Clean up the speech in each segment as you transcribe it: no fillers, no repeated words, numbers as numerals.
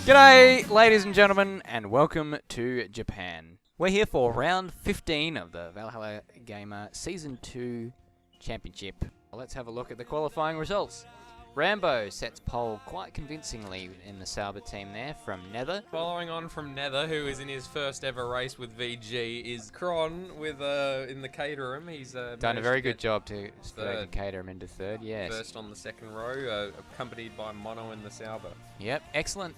G'day, ladies and gentlemen, and welcome to Japan. We're here for round 15 of the Valhalla Gamer Season 2 Championship. Let's have a look at the qualifying results. Rambo sets pole quite convincingly in the Sauber team there from Nether. Following on from Nether, who is in his first ever race with VG, is Kron with in the Caterham. He's done a very good job to cater him into third, yes. First on the second row, accompanied by Mono in the Sauber. Yep, excellent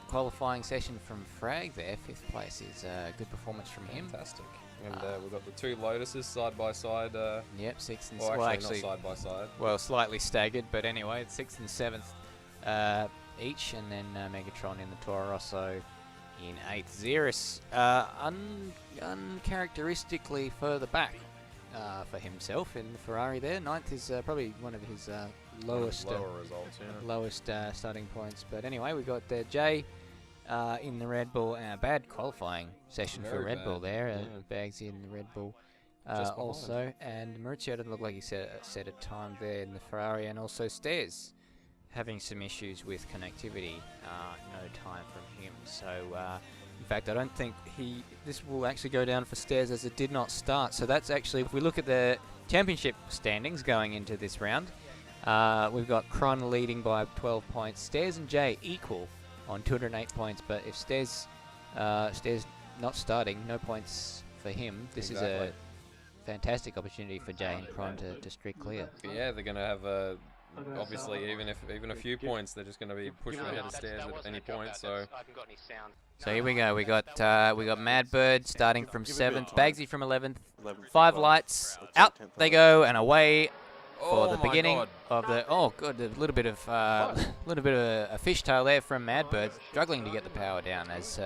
qualifying session from Frag there. 5th place is a good performance from him. Fantastic. And we've got the two Lotuses side by side. Yep, 6th and well, actually not side by side. Well, slightly staggered, but anyway, 6th and 7th each, and then Megatron in the Toro Rosso in 8th. Xeris uncharacteristically further back for himself in the Ferrari there. 9th is probably one of his lowest results, lowest starting points. But anyway, we got Jay in the Red Bull. Bad qualifying session for Red Bull there. Bagsy in the Red Bull also. And Maurizio doesn't look like he set a time there in the Ferrari. And also Stairs having some issues with connectivity. No time from him. So, in fact, I don't think this will actually go down for Stairs as it did not start. So that's actually, if we look at the championship standings going into this round, we've got Kron leading by 12 points. Stairs and Jay equal on 208 points, but if Stairs not starting, no points for him. This is a fantastic opportunity for Jay and Kron to streak clear. Yeah, they're going to have obviously even a few points, they're just going to be pushing ahead of Stairs at any point. So here we go. We got Madbird starting from 7th, Bagsy from 11th. 5 lights out they go and away. For the beginning of the a little bit of a fishtail there from Madbird, struggling to get the power down as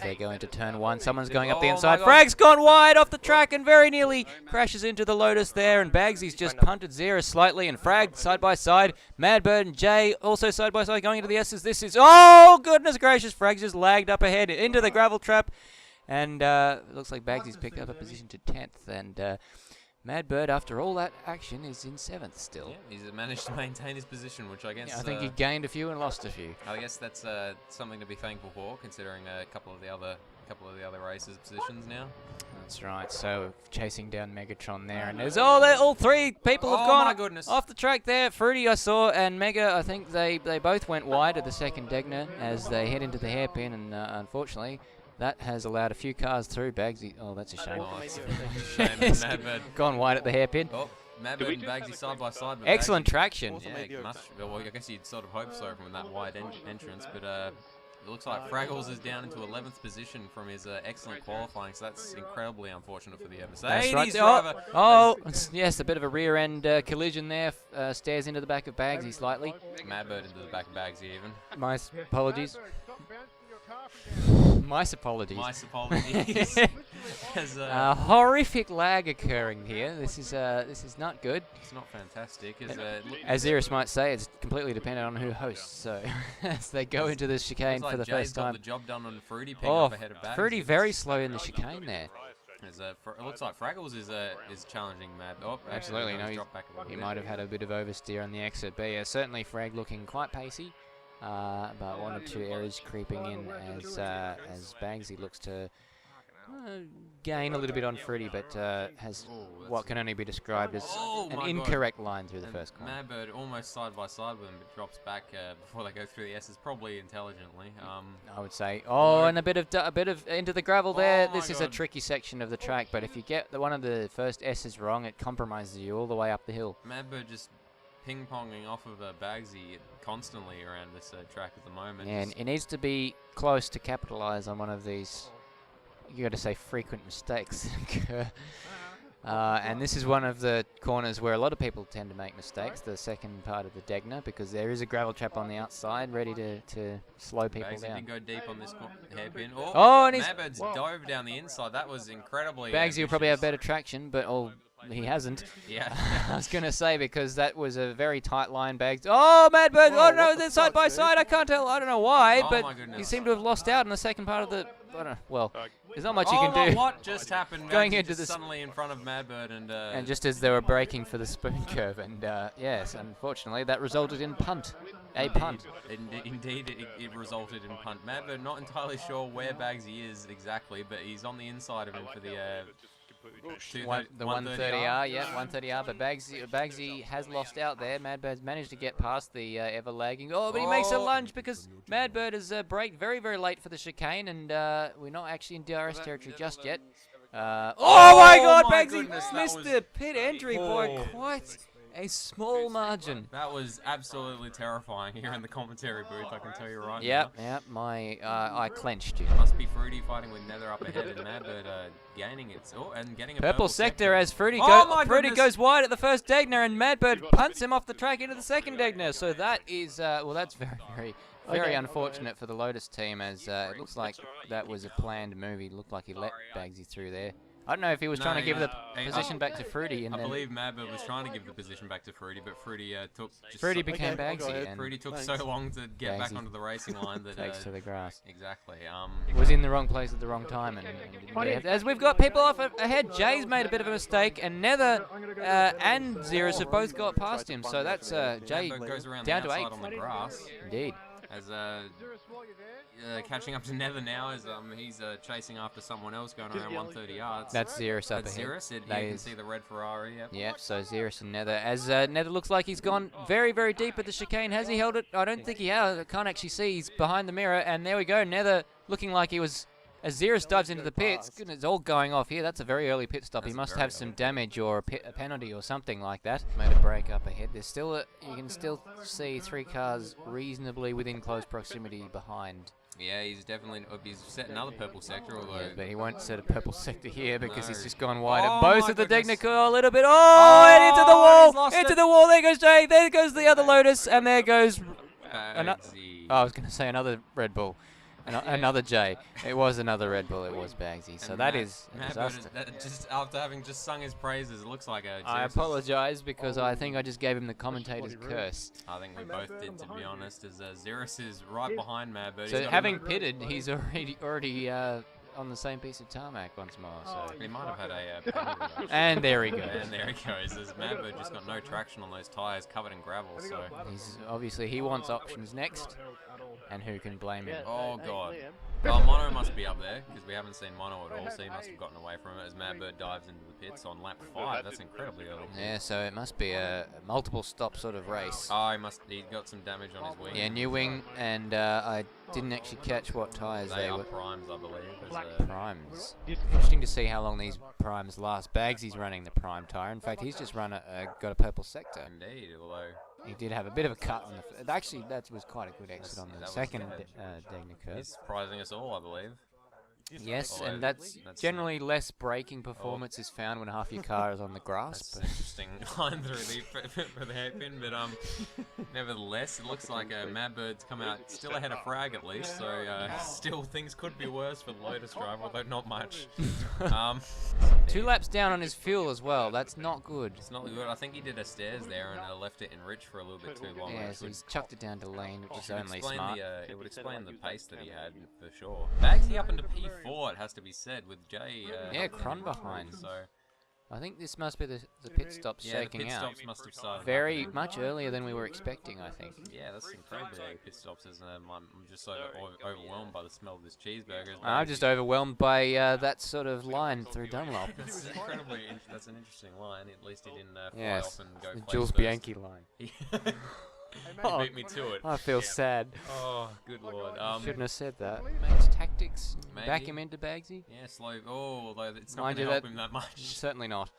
they go into turn 1. Someone's going up the inside. Frag's gone wide off the track and very nearly crashes into the Lotus there. And Bagsy's just punted Xeris slightly. And Frag side by side. Madbird and Jay also side by side going into the S's. This is goodness gracious! Frag's just lagged up ahead into the gravel trap, and it looks like Bagsy's picked up a position to 10th and. Madbird, after all that action, is in 7th still. Yeah, he's managed to maintain his position, which I guess... Yeah, I think he gained a few and lost a few. I guess that's something to be thankful for, considering a couple of the other races' positions now. That's right. So chasing down Megatron there, and there's all 3 people have gone off the track there. Fruity I saw, and Mega. I think they both went wide at the second Degner as they head into the hairpin, and unfortunately. That has allowed a few cars through. Bagsy, that's a shame. It's a shame. Madbird gone wide at the hairpin. Madbird and Bagsy side by side. Excellent traction. Yeah, well, I guess you'd sort of hope so from that wide entrance, but it looks like Fraggles is down into 11th position from his excellent qualifying, so that's incredibly unfortunate for the Mercedes driver. Yes, a bit of a rear end collision there. Stairs into the back of Bagsy slightly. Madbird into the back of Bagsy even. My apologies. My apologies. There's a horrific lag occurring here. This is not good. It's not fantastic. As Xeris might say, it's completely dependent on who hosts. So as they go into the chicane for the first time. Got the job done on Fruity picking up ahead of Bagsy. Fruity very slow in the chicane there. It looks like Fraggles is challenging Mad. Absolutely, no. He might have had a bit of oversteer on the exit, but yeah, certainly Frag looking quite pacey. But 1 or 2 errors creeping in as Bagsy looks to gain a little bit on Fruity, but has what can only be described as an incorrect line through the first corner. Madbird almost side by side with him, but drops back before they go through the S's, probably intelligently. I would say. And a bit of into the gravel there. This is a tricky section of the track, but if you get one of the first S's wrong, it compromises you all the way up the hill. Madbird just ping-ponging off of Bagsy constantly around this track at the moment. Yeah, and it needs to be close to capitalise on one of these, you got to say, frequent mistakes. And this is one of the corners where a lot of people tend to make mistakes, the second part of the Degner, because there is a gravel trap on the outside ready to slow people Bagsy down. did go deep on this hairpin. And he's... Madbird's dove down the inside. That was incredibly Bagsy will probably have better traction, but he hasn't. Yeah. I was going to say, because that was a very tight line, Bags. Oh, Madbird! Oh, no, they're side by side. I can't tell. I don't know why, but he seemed to have lost out in the second part of the... I don't know. Well, there's not much you can do. What just happened? Going into the suddenly in front of Madbird and just as they were braking for the spoon curve, and yes, unfortunately, that resulted in punt. A punt. Indeed, it resulted in punt. Madbird not entirely sure where Bagsy is exactly, but he's on the inside of him for the... the 130R, yeah, 130R, but Bagsy has lost out there. Madbird's managed to get past the ever lagging. Oh, but he makes a lunge because Madbird has braked very, very late for the chicane, and we're not actually in DRS territory just yet. Oh my God, Bagsy missed the pit entry by quite a small margin. That was absolutely terrifying here in the commentary booth, I can tell you right now. Yep, I clenched you. Must be Fruity fighting with Nether up ahead, and Madbird gaining it. Oh, and getting a purple sector as Fruity goes wide at the first Degner, and Madbird punts him off the track into the second Degner. So that is, well, that's very unfortunate for the Lotus team, as it looks like that was a planned move. It looked like he let Bagsy through there. I don't know if he was trying to give the position back to Fruity. And I believe Madbird was trying to give the position back to Fruity, but Fruity took... Fruity became Bagsy. And Fruity took so long to get back onto the racing line that... takes to the grass. Exactly. Was in the wrong place at the wrong time. And as we've got people off ahead, Jay's made a bit of a mistake, and Nether and Xerus have both got past him. So that's Jay goes around down the to 8th. on the grass. Indeed. As catching up to Nether now, as he's chasing after someone else going around 130 yards. That's Xerus up ahead. Xerus, you can see the red Ferrari. Yep, so Xerus and Nether. As Nether looks like he's gone very, very deep at the chicane. Has he held it? I don't think he has. I can't actually see. He's behind the mirror, and there we go. Nether looking like he was... As Xerus dives into the pits, goodness, it's all going off here. That's a very early pit stop. He must have some damage or a penalty or something like that. Made a break up ahead. There's still you can still see 3 cars reasonably within close proximity behind. Yeah, he's definitely he's set another purple sector, although... Yeah, but he won't set a purple sector here because he's just gone wide at both of the Degnico a little bit. And into the wall! Into the wall! There goes Jay! There goes the other Lotus! And there goes... I was going to say another Red Bull. Another J. It was another Red Bull. It was Bagsy. So that is a disaster. Just after having just sung his praises, it looks like a... I apologize because I think I just gave him the commentator's curse. I think we both did, to be honest, as Xerus is right behind Madbird. So having pitted, he's already on the same piece of tarmac once more. So he might have had a penalty. And there he goes. And there he goes. As Madbird just got no traction on those tyres, covered in gravel. So he's obviously he wants options next. And who can blame him? Oh, God. Well, Mono must be up there, because we haven't seen Mono at all, so he must have gotten away from it as Madbird dives into the pits on lap 5. That's incredibly early. Yeah, so it must be a multiple stop sort of race. Oh, he got some damage on his wing. Yeah, new wing, and I didn't actually catch what tyres they were. Primes, I believe. Primes. Interesting to see how long these primes last. Bagsy's running the prime tyre. In fact, he's just got a purple sector. Indeed, although... He did have a bit of a cut on the... Actually, that was quite a good exit on the second Degner curve. He's surprising us all, I believe. Yes, and that's generally less braking performance is found when half your car is on the grass. That's an interesting line for the hairpin, but nevertheless, it looks like Madbird's come out still ahead of Frag at least, so still things could be worse for the Lotus driver, although not much. 2 laps down on his fuel as well. That's not good. It's not good. I think he did a stairs there and left it enriched for a little bit too long. Yeah, so he's chucked it down to lane, which is only smart. It would explain the pace that he had for sure. Bagsy up into P4, it has to be said, with Jay. Yeah, Cron behind. So I think this must be the pit stops shaking the pit out. Stops must have started very much earlier than we were expecting, I think. Yeah, that's incredibly early pit stops, isn't it? I'm just so overwhelmed by the smell of this cheeseburger. I'm just overwhelmed by that sort of line through Dunlop. That's incredibly. That's an interesting line. At least he didn't fly off and go. The Jules Bianchi line. He beat me to it. I feel sad. Oh, good lord. Shouldn't have said that. Makes tactics. Maybe. Back him into Bagsy. Yeah, slow. Oh, although it's not going to help him that much. Certainly not.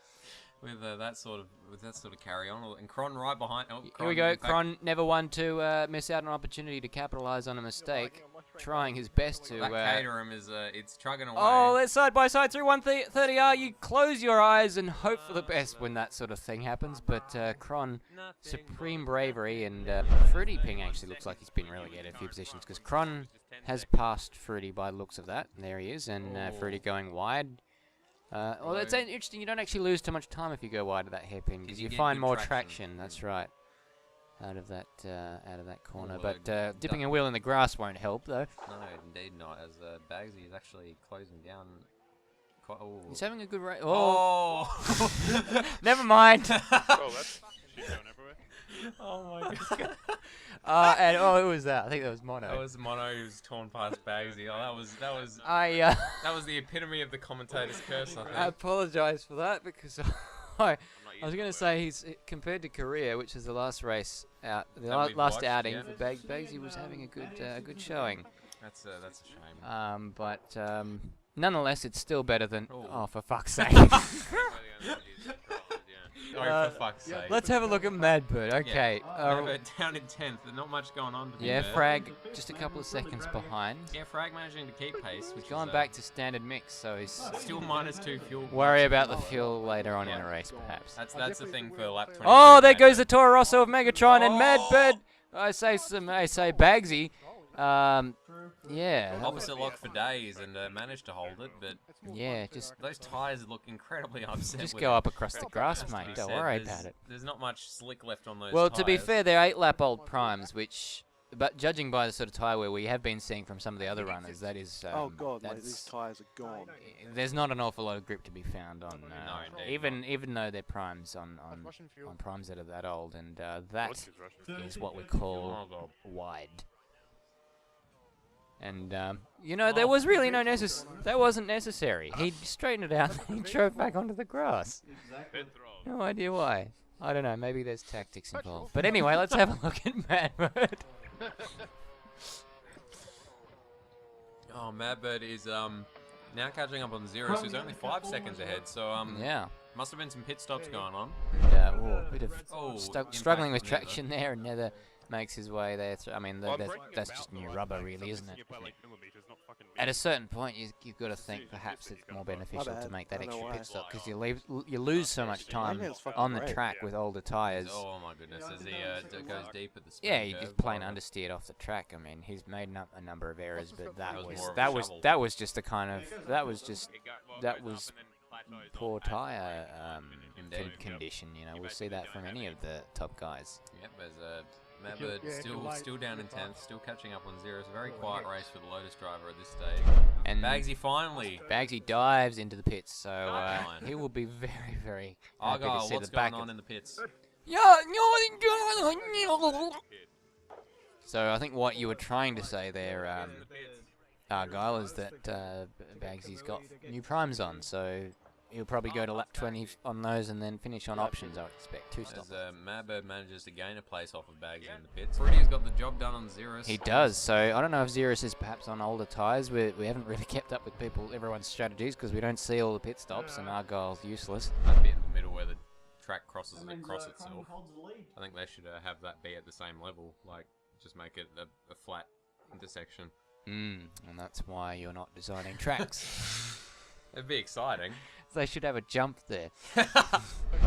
With that sort of carry on, and Cron right behind. Oh, Here we go. Cron never one to miss out on an opportunity to capitalise on a mistake. Trying his best to. That Caterham is it's chugging away. Oh, let's side by side through 130R. You close your eyes and hope for the best when that sort of thing happens. But Cron, supreme bravery, and Fruity Ping actually looks like he's been relegated a few positions because Cron has passed Fruity by the looks of that. And there he is, and Fruity going wide. Well, it's interesting. You don't actually lose too much time if you go wide of that hairpin because you find more traction. That's right. Out of that corner, but dipping a wheel in the grass won't help though. No, indeed not. As Bagsy is actually closing down. He's having a good race. Oh, never mind. Oh, that's she's going everywhere. Oh my god. And who was that? I think that was Mono. That was Mono who's torn past Bagsy. Oh, that was that was the epitome of the commentator's curse. I think. I apologise for that because I was going to say he's compared to Korea, which is the last race out, the last outing for Bagsy was having a good showing. That's a shame. But nonetheless, it's still better than. Oh, for fuck's sake! For fuck's sake. Let's have a look at Madbird. Okay. Madbird down in 10th. There's not much going on. Yeah, Frag just a couple of seconds behind. Yeah, Frag managing to keep pace. He's gone back to standard mix, so he's still -2 fuel. Worry about the fuel later on in the race, perhaps. That's the thing for lap 20. Oh, there goes the Toro Rosso of Megatron and Madbird. I say Bagsy. Yeah. Opposite lock for days and managed to hold it, but yeah, just those tyres look incredibly upset. Just go up across the grass, mate. Don't worry about it. There's not much slick left on those. Well, tyres. to be fair, they're 8-lap-old primes, which, but judging by the sort of tyre wear we have been seeing from some of the other runners, that is. Oh god, mate, these tyres are gone. There's not an awful lot of grip to be found on. Even though they're primes on primes that are that old, and that is what we call wide. And, you know, there was really no that wasn't necessary. He straightened it out and he drove back onto the grass. No idea why. I don't know, maybe there's tactics involved. But anyway, let's have a look at Madbird. Oh, Madbird is now catching up on Zero, so he's only 5 seconds ahead. So yeah, must have been some pit stops going on. And, a bit of struggling with traction there, and Nether makes his way there. I mean, that's just new rubber, really, isn't it? At a certain point, you've got to think perhaps it's more beneficial to make that extra pit stop because you lose so much time on the track with older tyres. Oh my goodness, as he goes deep at the speed. Yeah, he just plain understeered off the track. I mean, he's made a number of errors, but that was just the kind of that was poor tyre condition. You know, we'll see that from any of the top guys. Yep, there's Madbird still down in 10th, still catching up on Zero. It's a very quiet race for the Lotus driver at this stage. And Bagsy dives into the pits, so he will be very, very happy to see the back. What's going on in the pits? So I think what you were trying to say there, Argyle, is that Bagsy's got new primes on, so he'll probably go to lap 20 on those and then finish on options, I would expect. 2 stops. As Madbird manages to gain a place off of Bagsy in the pits. Freddie's got the job done on Zerus. He does, so I don't know if Zerus is perhaps on older tyres. We haven't really kept up with everyone's strategies because we don't see all the pit stops, and Argyle's useless. That bit in the middle where the track crosses across itself. I think they should have that be at the same level, like just make it a flat intersection. And that's why you're not designing tracks. It'd be exciting. They should have a jump there.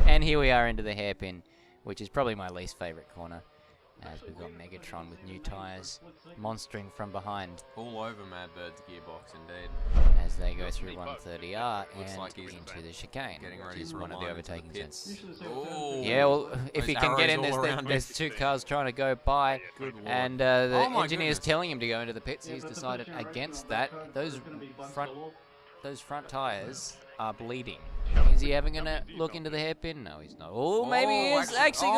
And here we are into the hairpin, which is probably my least favourite corner, as we've got Megatron with new tyres monstering from behind. All over Madbird's gearbox, indeed. As they go through 130R and into the chicane, which is one of the overtaking zones. Yeah, well, if he can get in, there's 2 cars trying to go by, and the engineer's telling him to go into the pits. He's decided against that. Those front tyres are bleeding. Is he ever going to look into the hairpin? No, he's not. Oh, maybe he is. Actually,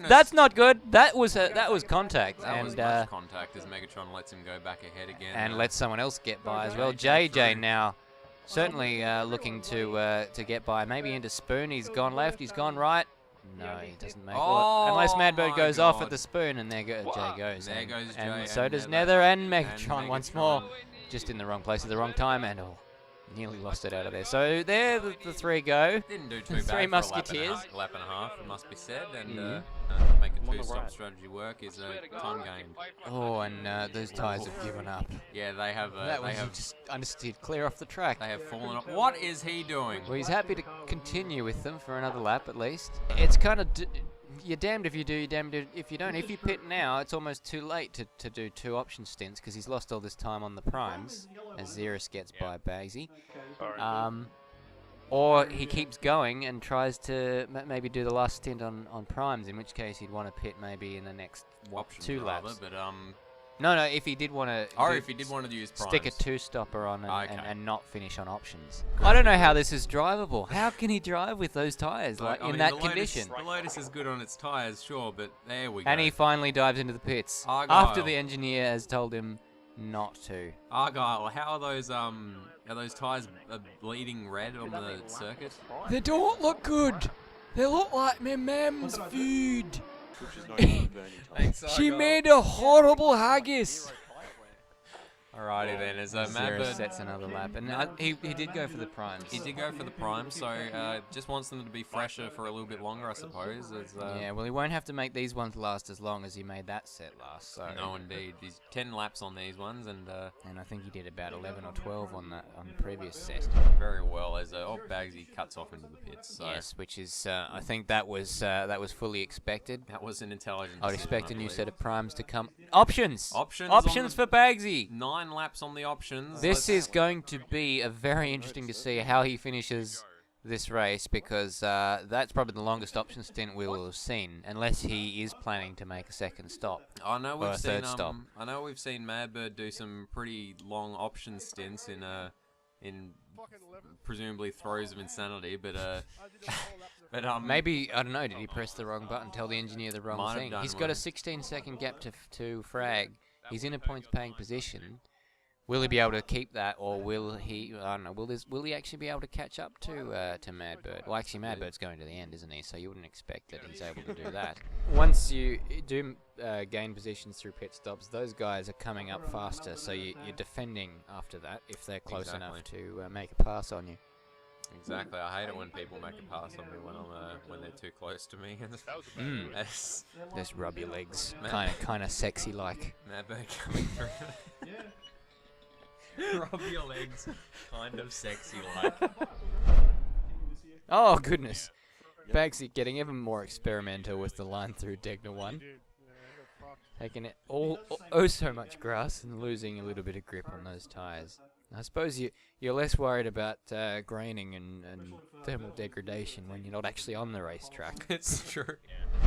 that's not good. That was contact. That was much contact as Megatron lets him go back ahead again. And lets someone else get by as well. JJ now certainly looking to get by. Maybe into Spoon. He's gone left. He's gone right. No, he doesn't make it. Unless Madbird goes off at the Spoon, and Jay goes. There goes Jay. And so does Nether and Megatron once more. Just in the wrong place at the wrong time, and nearly lost it out of there. So there the 3 go. Didn't do too bad. 3 Musketeers. For a lap and a half, it must be said. And make a 2-stop strategy work is a time gain. Oh, and those tyres have given up. Yeah, they have. They have just understeered clear off the track. They have fallen off. What is he doing? Well, he's happy to continue with them for another lap at least. It's kind of you're damned if you do, you're damned if you don't. If you pit now, it's almost too late to do 2 option stints because he's lost all this time on the primes as Zerus gets by Bagsy. Or he keeps going and tries to maybe do the last stint on primes, in which case he'd want to pit maybe in the next two laps. But No, if he did want to. Or if he did want to use primes. Stick a two-stopper on and not finish on options. Good I don't know how this is drivable. How can he drive with those tyres in that the condition? The Lotus is good on its tyres, sure, but there we go. And he finally dives into the pits Argyle. after the engineer has told him not to. Argyle, how are those tyres bleeding red on the circuit? They don't look good. They look like my mum's food. Which is not even burning time. Thanks, She Argyle. made a horrible haggis. Alrighty then, as Zero Madbird sets another lap, and he did go for the primes. He did go for the prime, so just wants them to be fresher for a little bit longer, I suppose. Yeah, well, he won't have to make these ones last as long as he made that set last. So. No, indeed. He's 10 laps on these ones, and I think he did about 11 or 12 on the previous set. very well as Bagsy cuts off into the pits. So Yes, which is I think that was fully expected. that was an intelligent I would decision, expect I a new believe. set of primes to come. Options Options for Bagsy. 9 laps on the options. This is going to be very interesting to see how he finishes this race, because that's probably the longest option stint we will have seen, unless he is planning to make a second stop. I know or a we've seen third stop. I know we've seen Madbird do some pretty long option stints in presumably throes of insanity, but Maybe, I don't know, did he press the wrong button, tell the engineer the wrong Might have thing? done, He's got a might 16-second gap to frag. He's in a points-paying position. Will he be able to keep that, or will he? I don't know. Will he actually be able to catch up to Madbird? Well, actually, Madbird's going to the end, isn't he? So you wouldn't expect that he's able to do that. Once you do gain positions through pit stops, those guys are coming up faster. So you're defending after that if they're close enough to make a pass on you. Exactly. I hate it when people make a pass on me when they're too close to me. Just rub your legs, kind of sexy like. Madbird coming through. Rub your legs, kind of sexy like. Oh goodness, Bagsy getting even more experimental with the line through Degner 1. Taking it oh so much grass and losing a little bit of grip on those tyres. I suppose you're less worried about graining and thermal degradation when you're not actually on the racetrack. It's true.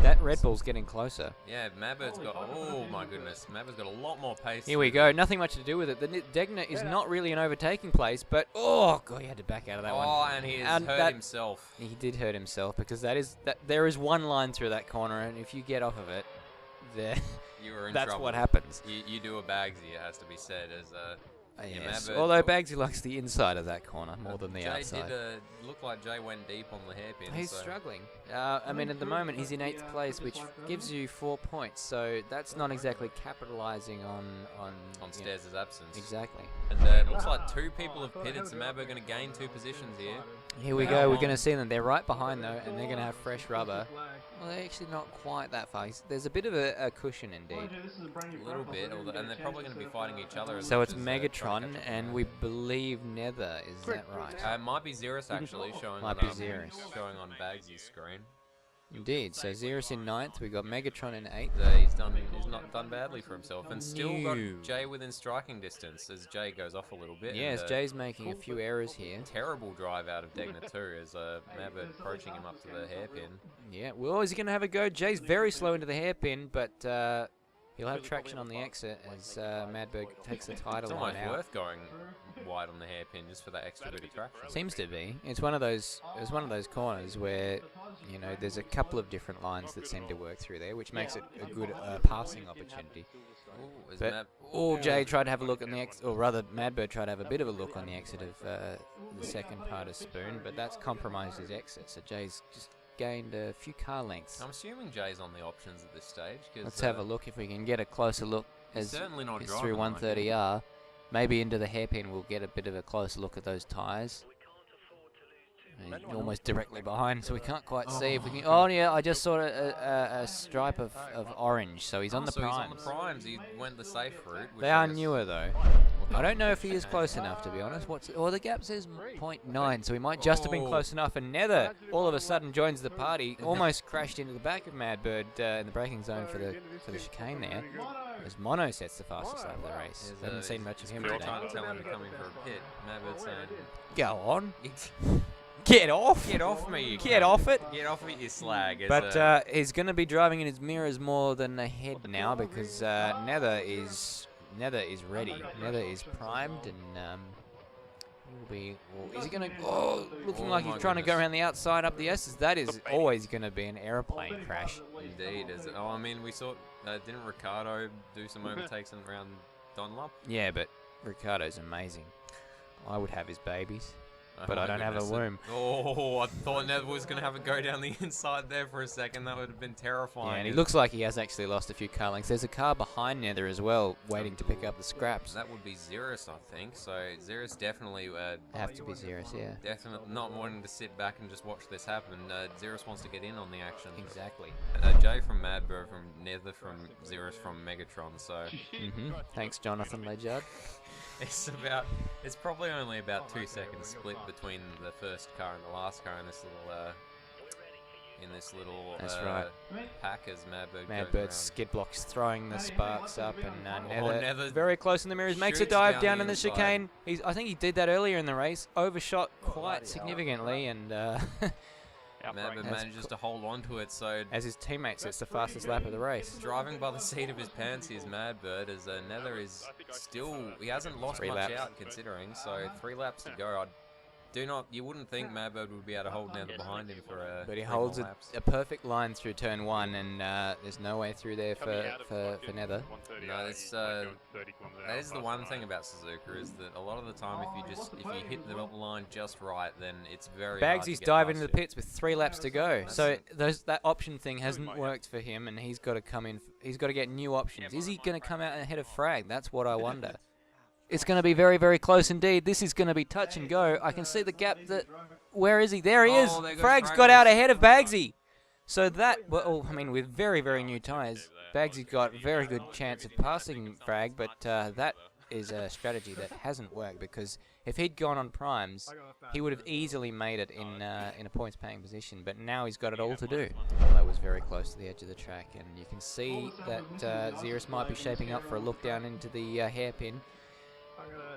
That Red Bull's getting closer. Yeah, Madbird's got, oh my goodness, Madbird's got a lot more pace. Here we go, nothing much to do with it. The Degner is not really an overtaking place, but oh god, he had to back out of that one. Oh, and he has hurt himself. He did hurt himself, because there is one line through that corner, and if you get off of it, You were in that's trouble. what happens. You do a Bagsy, it has to be said, as Yes. Madbird- Although Bagsy likes the inside of that corner more than the Jay outside. did look like Jay went deep on the hairpin. He's so. struggling. I mean, at the moment he's in 8th place, which gives you 4 points. So that's not exactly capitalising on Stairs' absence. Exactly. And it looks like 2 people have pitted, so Madbird going to gain 2 positions here. Here we go. We're going to see them. They're right behind though, and they're going to have fresh rubber. Well, they're actually not quite that far. There's a bit of a cushion indeed. A little bit, and they're probably going to be fighting each other. So it's Megatron, and we believe Nether. Is that right? It might be Xerus actually showing. Might be Xerus. Showing on Bagsy's screen. Indeed. So Xerus in 9th. We got Megatron in 8th. He's not done badly for himself, and still got Jay within striking distance as Jay goes off a little bit. Yes, Jay's making a few errors here. Terrible drive out of Degner too, as Madbird approaching him up to the hairpin. Yeah, well, is he going to have a go? Jay's very slow into the hairpin, but he'll have traction on the exit as Madbird takes the title It's line almost out. worth going wide on the hairpin just for that extra bit of traction. Seems to be. It's one of those corners where, you know, there's a couple of different lines that seem to work through there, which makes it a good passing opportunity. Jay tried to have a look on the exit, or rather, Madbird tried to have a bit of a look on the exit of the second part of Spoon, but that's compromised his exit. So Jay's just gained a few car lengths. I'm assuming Jay's on the options at this stage. Let's have a look if we can get a closer look as certainly not it's through 130R. Maybe into the hairpin we'll get a bit of a closer look at those tyres. Almost directly behind, so we can't quite see if we can. Oh yeah, I just saw a stripe of orange, so he's on the primes. He's on the primes. He went the safe route. They are newer though. I don't know if he is close enough, to be honest. The gap says 0.9, so he might just have been close enough. And Nether all of a sudden joins the party. Almost crashed into the back of Madbird in the braking zone for the chicane there. As Mono sets the fastest lap of the race. Haven't seen much of him today. Trying to tell him to come in for a pit. Madbird saying, Go on. Get off! Get off me, you Get cunt. off it! Get off it, you slag. But he's going to be driving in his mirrors more than ahead now because Nether is ready. Nether is primed and he'll be. Is he going to? Oh, looking like he's trying to go around the outside up the S's. That is always going to be an airplane crash. Indeed. Oh, I mean, we saw. Didn't Ricardo do some overtakes around Dunlop? Yeah, but Ricardo's amazing. I would have his babies. Oh But my I don't have a goodness. womb. Oh, I thought Nether was going to have it go down the inside there for a second. That would have been terrifying. Yeah, and he looks like he has actually lost a few car lengths. There's a car behind Nether as well, waiting to pick up the scraps. That would be Xerus, I think. So Xerus definitely... Have to be Xerus, yeah. Definitely not wanting to sit back and just watch this happen. Xerus wants to get in on the action. Exactly. Jay from Madbird, from Nether, from Xerus, from Megatron. So Thanks, Jonathan Ledyard. it's probably only about 2 seconds split between the first car and the last car in this little That's right. pack as Madbird goes Madbird's around. skid blocks throwing the sparks up, and Nether Nether very close in the mirrors, makes a shoots dive down down the in the inside. chicane. I think he did that earlier in the race, overshot quite significantly, and Madbird manages to hold on to it, so as his teammate sets the fastest lap of the race. driving by the seat of his pants is Madbird, as Nether is still, he hasn't lost 3 much laps. out considering, so 3 laps to go. You wouldn't think Madbird would be able to hold Nether behind him for But he 3 holds more a laps. perfect line through turn 1, and there's no way through there for Nether. No, it's, that is the one thing about Suzuka, is that a lot of the time if you hit the line just right, then it's very hard to Bagsy's get diving past into the you. pits with 3 laps to go, so that option thing hasn't worked for him, and he's got to come in. He's got to get new options. Is he going to come out ahead of Frag? That's what I wonder. It's going to be very, very close indeed. This is going to be touch and go. I can see the gap that... Where is he? There he is. There goes Frag's got out ahead of Bagsy. So that... Well, I mean, with very, very new tyres, Bagsy's got a very good chance of passing Frag, but that is a strategy that hasn't worked, because if he'd gone on primes, he would have easily made it in a points-paying position, but now he's got it all to do. Well, that was very close to the edge of the track, and you can see that Xerus might be shaping up for a look down into the hairpin.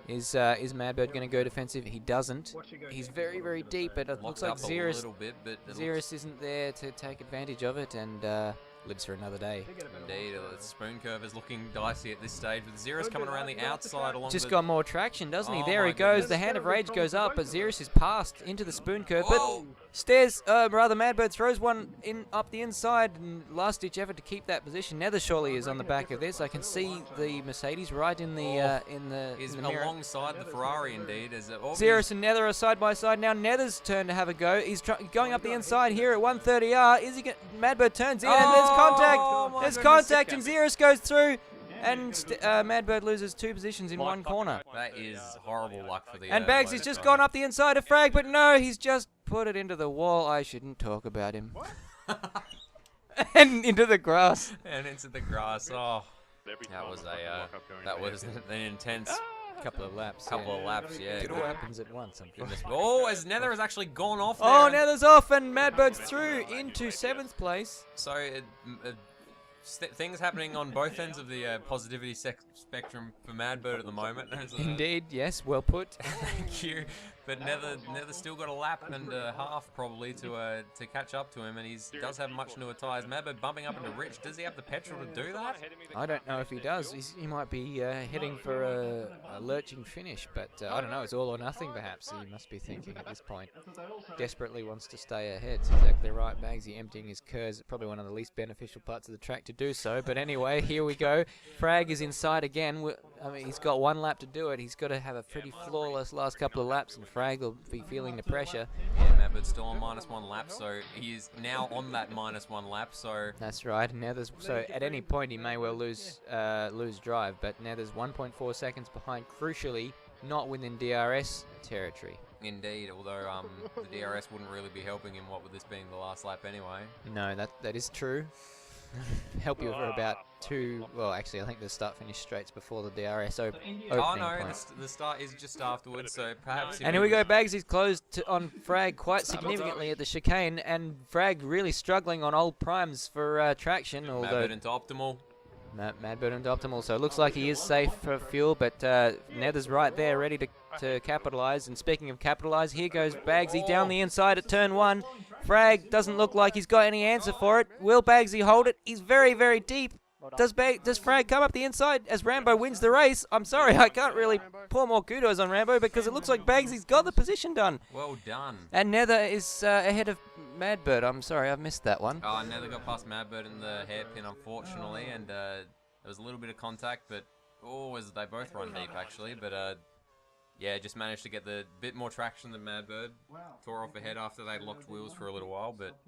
Is Madbird going to go defensive? He doesn't. He's very, very deep, but it looks like Locked up a Xerus little bit, but Xerus isn't there to take advantage of it, and lives for another day. Indeed, the spoon curve is looking dicey at this stage, with Xerus coming around the outside along Just the... got more traction, doesn't he? Oh There my he goes. goodness. The Hand of Rage goes up, but Xerus is passed into the spoon curve. Whoa! But Stairs, rather Madbird throws one up the inside, and last-ditch effort to keep that position. Nether surely is on the back of this. I can see the Mercedes right in the is mirror. alongside the Ferrari, indeed. As Xerus and Nether are side by side now. Nether's turn to have a go. He's going up the inside here at 130R. Is he Madbird turns in, and there's contact. my There's goodness. contact, and Xerus goes through, and Madbird loses 2 positions in one corner. That is horrible luck for the... And Bagsy's just gone up the inside of Frag, but no, he's just put it into the wall. I shouldn't talk about him. And into the grass. And into the grass. Oh, that was an intense Couple of laps. couple of laps, yeah. It all happens at once. Oh, as Nether has actually gone off there. Oh, Nether's off, and Madbird's through into 7th place. So, things happening on both ends of the positivity spectrum for Madbird at the moment. Indeed, yes, well put. Thank you. But Nether's still got a lap and a half probably to catch up to him, and he does have much newer tyres. Madbird bumping up into Rich. Does he have the petrol to do that? I don't know if he does. He might be heading for a lurching finish, but I don't know. It's all or nothing, perhaps. He must be thinking at this point. Desperately wants to stay ahead. It's exactly right. Bagsy emptying his curves. Probably one of the least beneficial parts of the track to do so. But anyway, here we go. Frag is inside again. I mean, he's got 1 lap to do it. He's got to have a pretty flawless last couple of laps, and Frag will be feeling the pressure. Yeah, Madbird's still on -1 lap, so he is now on that -1 lap. So That's right. Nether's so at any point he may well lose drive, but Nether's 1.4 seconds behind. Crucially, not within DRS territory. indeed, although the DRS wouldn't really be helping him. What with this being the last lap anyway? No, that is true. Help you for about 2. Well, actually, I think the start-finish straights before the DRS opening Oh no, point. the start is just afterwards. So perhaps. And here we go. Bagsy's closed on Frag quite significantly at the chicane, and Frag really struggling on old primes for traction. Although Madbird into optimal. Madbird and Optimal. So it looks like he is safe for fuel, but Nether's right there, ready to capitalise. And speaking of capitalise, here goes Bagsy down the inside at turn 1. Frag doesn't look like he's got any answer for it. Will Bagsy hold it? He's very, very deep. Does Frag come up the inside as Rambo wins the race? I'm sorry, I can't really pour more kudos on Rambo because it looks like Bagsy's got the position done. Well done. And Nether is ahead of Madbird. I'm sorry, I've missed that one. Oh, Nether got past Madbird in the hairpin, unfortunately, and there was a little bit of contact, but they both run deep actually, but yeah, just managed to get the bit more traction than Madbird. Tore off ahead after they locked wheels for a little while, but.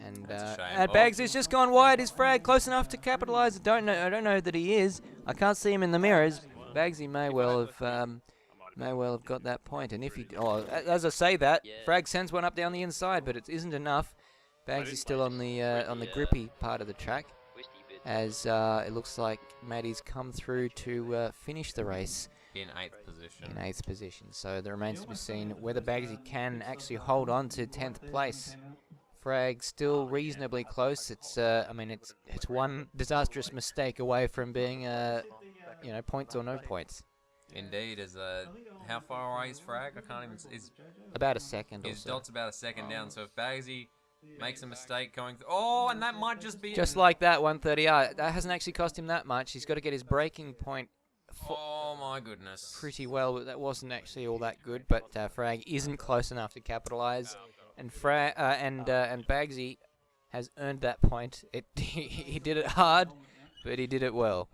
And shame. Bagsy's just gone wide. Is Frag close enough to capitalise? I don't know that he is. I can't see him in the mirrors. Bagsy may well have got that point. And if he, as I say that, Frag sends one up down the inside, but it isn't enough. Bagsy's still on the grippy part of the track, as it looks like Maddie's come through to finish the race in 8th position. In 8th position. So there remains to be seen whether Bagsy can actually hold on to 10th place. Frag still reasonably close. It's it's one disastrous mistake away from being points or no points. Indeed, how far away is Frag? I can't even. Is about a second. His dot's about a second down. So if Bagsy makes a mistake going through, and that might just be just like that 130R. That hasn't actually cost him that much. He's got to get his braking point. Oh my goodness! Pretty well, but that wasn't actually all that good. But Frag isn't close enough to capitalise. And Bagsy has earned that point. He did it hard, but he did it well.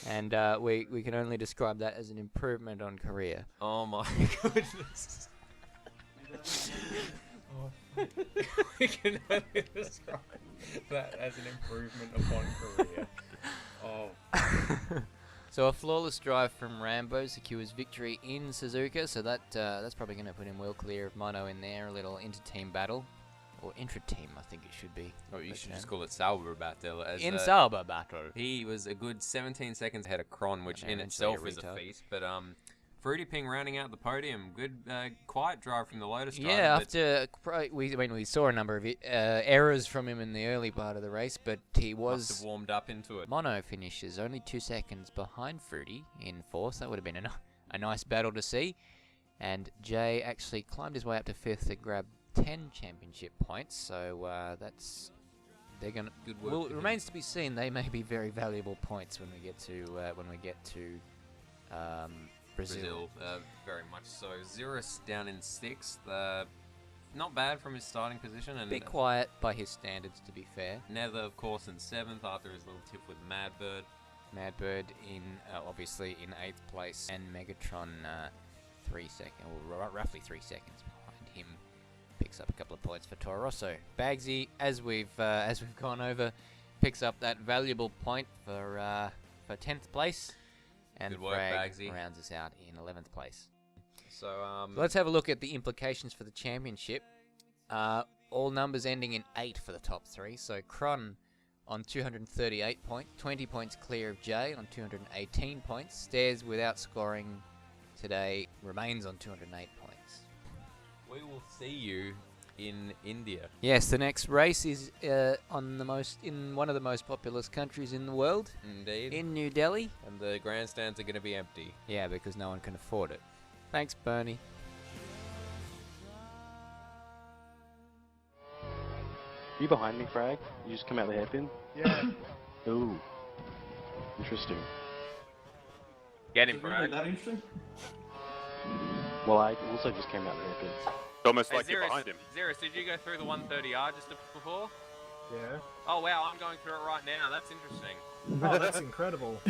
And we can only describe that as an improvement on career. Oh my goodness. We can only describe that as an improvement upon career. Oh. So a flawless drive from Rambo secures victory in Suzuka, so that's probably going to put him well clear of Mono in there. A little inter-team battle, or intra-team, I think it should be. Oh, you should just call it Sauber battle. Sauber battle. He was a good 17 seconds ahead of Kron, which in itself is a feat. But Fruity Ping rounding out the podium. Good, quiet drive from the Lotus drive. Yeah, after we saw a number of errors from him in the early part of the race, but he must have warmed up into it. Mono finishes only 2 seconds behind Fruity in 4th. That would have been a nice battle to see. And Jay actually climbed his way up to 5th to grab 10 championship points. So they're gonna. Good work. Well, it remains to be seen. They may be very valuable points when we get to Brazil. Very much so. Zerus down in 6th. Not bad from his starting position. And a bit quiet by his standards, to be fair. Nether, of course, in 7th after his little tip with Madbird. Madbird in obviously in 8th place, and Megatron 3 seconds, or roughly 3 seconds behind him. Picks up a couple of points for Toro Rosso. Bagsy, as we've gone over, picks up that valuable point for 10th place. And good work, Frag Bagsy. rounds us out in 11th place. So let's have a look at the implications for the championship. All numbers ending in 8 for the top 3. So Kron on 238 points, 20 points clear of Jay on 218 points. Stairs without scoring today remains on 208 points. We will see you in India. Yes, the next race is in one of the most populous countries in the world. Indeed. In New Delhi. And the grandstands are going to be empty. Yeah, because no one can afford it. Thanks, Bernie. Are you behind me, Frag? You just come out the hairpin? Yeah. Ooh. Interesting. Get him, Frag. That interesting? Well, I also just came out the hairpin. Almost like you're behind him. Zerus, did you go through the 130R just before? Yeah. Oh wow, I'm going through it right now. That's interesting. Oh, that's incredible.